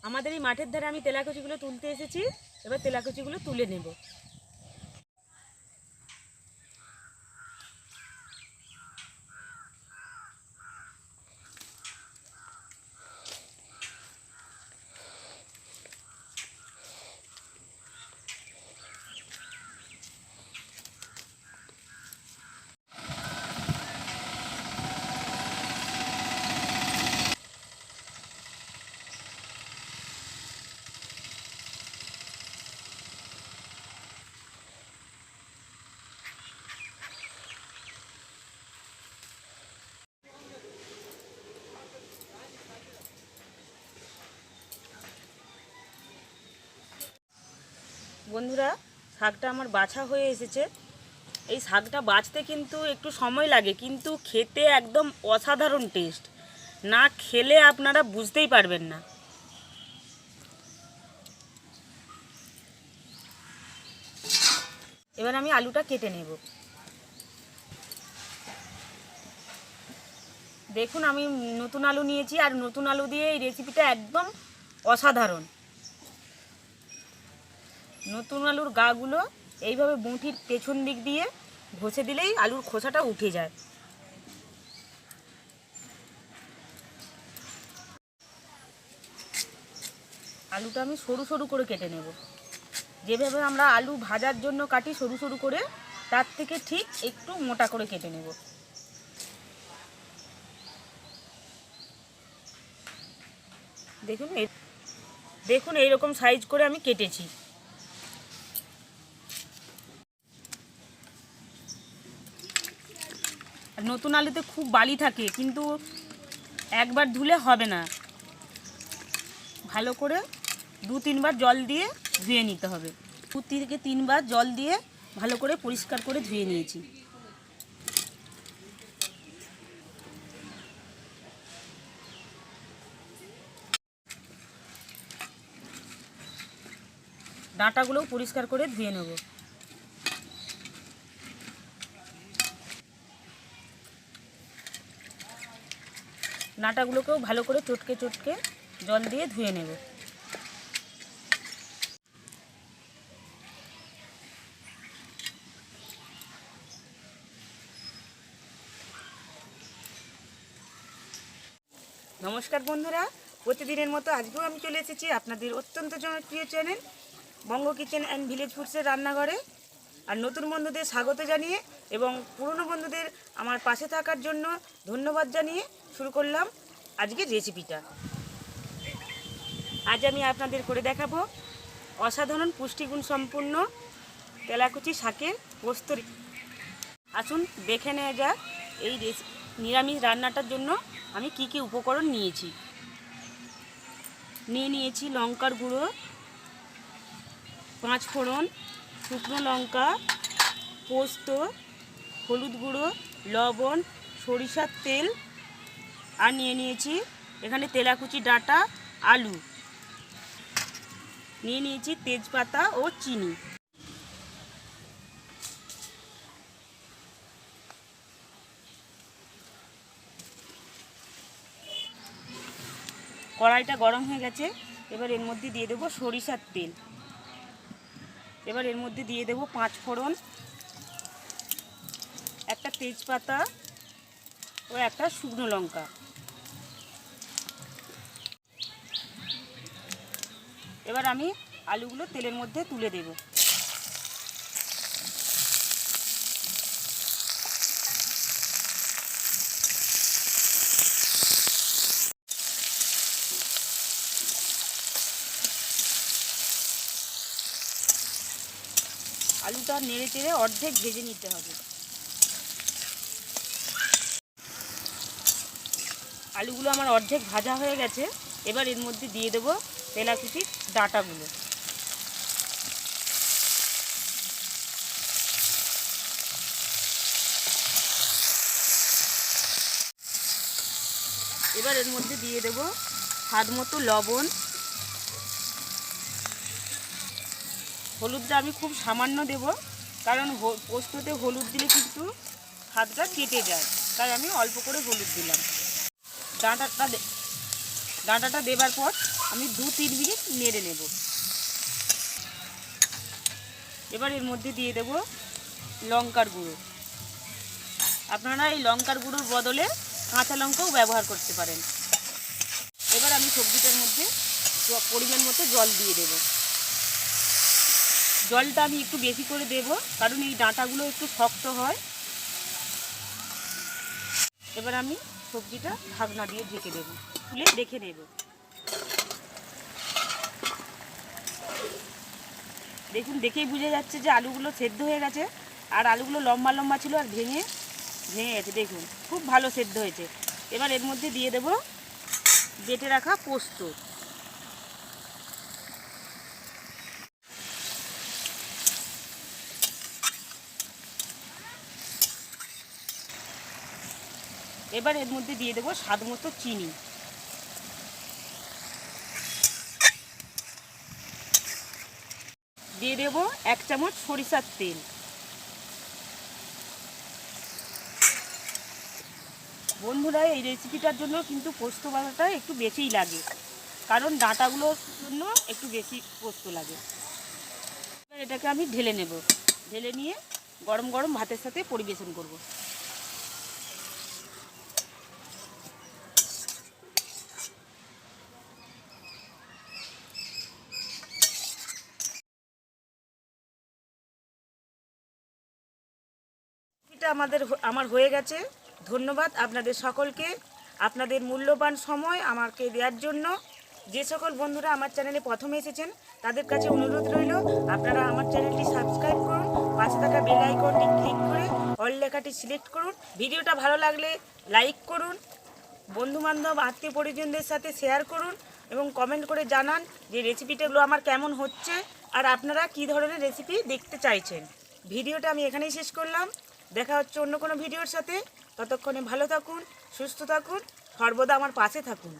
আমাদের এই মাঠের ধারে আমি তেলাকুচিগুলো তুলতে এসেছি। এবার তেলাকুচিগুলো তুলে নেব। বন্ধুরা, শাকটা আমার বাছা হয়ে এসেছে। এই শাকটা বাছতে কিন্তু একটু সময় লাগে, কিন্তু খেতে একদম অসাধারণ টেস্ট। না খেলে আপনারা বুঝতেই পারবেন না। এবার আমি আলুটা কেটে নেব। দেখুন, আমি নতুন আলু নিয়েছি, আর নতুন আলু দিয়ে এই রেসিপিটা একদম অসাধারণ। নতুন আলুর গাগুলো এইভাবে মুঠির পেছন দিক দিয়ে ঘষে দিলেই আলুর খোসাটা উঠে যায়। আলুটা আমি সরু সরু করে কেটে নেব। যেভাবে আমরা আলু ভাজার জন্য কাটি সরু সরু করে, তার থেকে ঠিক একটু মোটা করে কেটে নেব। দেখুন এইরকম সাইজ করে আমি কেটেছি। নতুন আলুতে খুব বালি থাকে, কিন্তু একবার ধুলে হবে না, ভালো করে 2-3 বার জল দিয়ে ধুয়ে নিতে হবে। 2 থেকে 3 বার জল দিয়ে ভালো করে পরিষ্কার করে ধুয়ে নিয়েছি। ডাঁটাগুলোও পরিষ্কার করে ধুয়ে নেব। ডাঁটাগুলোকেও ভালো করে চটকে চটকে জল দিয়ে ধুয়ে নেব। নমস্কার বন্ধুরা, প্রতিদিনের মতো আজকেও আমি চলে এসেছি আপনাদের অত্যন্ত জনপ্রিয় channel Banga kitchen and village ফুডসের রান্নাঘরে। আর নতুন বন্ধুদের স্বাগত জানিয়ে এবং পুরনো বন্ধুদের আমার পাশে থাকার জন্য ধন্যবাদ জানিয়ে শুরু করলাম আজকের রেসিপিটা। আজ আমি আপনাদের করে দেখাবো অসাধারণ পুষ্টিগুণ সম্পন্ন তেলাকুচি শাকের পোস্ত। আসুন দেখে নেওয়া যাক এই নিরামিষ রান্নাটার জন্য আমি কি কি উপকরণ নিয়েছি। নিয়েছি লঙ্কার গুঁড়ো, 5 ফোড়ন, শুকনো লঙ্কা, পোস্ত, হলুদ গুঁড়ো, লবণ, সরিষার তেল, আর নিয়েছি এখানে তেলাকুচি ডাঁটা, আলু, নিয়েছি তেজপাতা ও চিনি। কড়াইটা গরম হয়ে গেছে। এবার এর মধ্যে দিয়ে দেবো সরিষার তেল। এবার এর মধ্যে দিয়ে দেবো 5 ফোড়ন, একটা তেজপাতা ও একটা শুকনো লঙ্কা। এবার আমি আলুগুলো তেলের মধ্যে তুলে দেব। আলুটা নেড়ে চেড়ে অর্ধেক ভেজে নিতে হবে। আলুগুলো আমার অর্ধেক ভাজা হয়ে গেছে। এবার এর মধ্যে দিয়ে দেবো তেলাকুচির ডাঁটাগুলো। এবার এর মধ্যে দিয়ে দেবো স্বাদ মতো লবণ। হলুদটা আমি খুব সামান্য দেব, কারণ পোস্ততে হলুদ দিলে কিন্তু স্বাদটা কেটে যায়, তাই আমি অল্প করে হলুদ দিলাম। ডাঁটাটা দেবার পর আমি 2-3 মিনিট নেড়ে নেব। এবার এর মধ্যে দিয়ে দেব লঙ্কার গুঁড়ো। আপনারা এই লঙ্কার গুঁড়োর বদলে কাঁচা লঙ্কাও ব্যবহার করতে পারেন। এবার আমি সবজিটার মধ্যে পরিমাণ মতো জল দিয়ে দেব। জলটা আমি একটু বেশি করে দেব, কারণ এই ডাঁটাগুলো একটু শক্ত হয়। এবার আমি সবজিটা ঢাকনা দিয়ে ঢেকে দেব, তুলে দেখে নেব। দেখুন, দেখেই বোঝা যাচ্ছে যে আলুগুলো সেদ্ধ হয়ে গেছে, আর আলুগুলো লম্বা লম্বা ছিল আর ভেঙে গেছে। দেখুন, খুব ভালো সেদ্ধ হয়েছে। এবার এর মধ্যে দিয়ে দেব বেটে রাখা পোস্ত। এবার এর মধ্যে দিয়ে দেব স্বাদ মতো চিনি। দিয়ে দেব 1 চামচ সরিষার তেল। বন্ধুরা, এই রেসিপিটার জন্য কিন্তু পোস্ত বাটাটা একটু বেশিই লাগে, কারণ ডাঁটাগুলোর জন্য একটু বেশি পোস্ত লাগে। এবার এটাকে আমি ঢেলে নেব। ঢেলে নিয়ে গরম গরম ভাতের সাথে পরিবেশন করব। এটা আমার হয়ে গেছে। ধন্যবাদ আপনাদের সকলকে, আপনাদের মূল্যবান সময় আমাকে দেওয়ার জন্য। যে সকল বন্ধুরা আমার চ্যানেলে প্রথমে এসেছেন তাদের কাছে অনুরোধ রইল, আপনারা আমার চ্যানেলটি সাবস্ক্রাইব করুন, পাশে থাকা বেল আইকনটি ক্লিক করে অল লেখাটি সিলেক্ট করুন। ভিডিওটা ভালো লাগলে লাইক করুন, বন্ধুবান্ধব আত্মীয় পরিজনদের সাথে শেয়ার করুন এবং কমেন্ট করে জানান যে রেসিপিটাগুলো আমার কেমন হচ্ছে আর আপনারা কী ধরনের রেসিপি দেখতে চাইছেন। ভিডিওটা আমি এখানেই শেষ করলাম। দেখা হচ্ছে অন্য কোনো ভিডিওর সাথে। ততক্ষণে ভালো থাকুন, সুস্থ থাকুন, সর্বদা আমার পাশে থাকুন।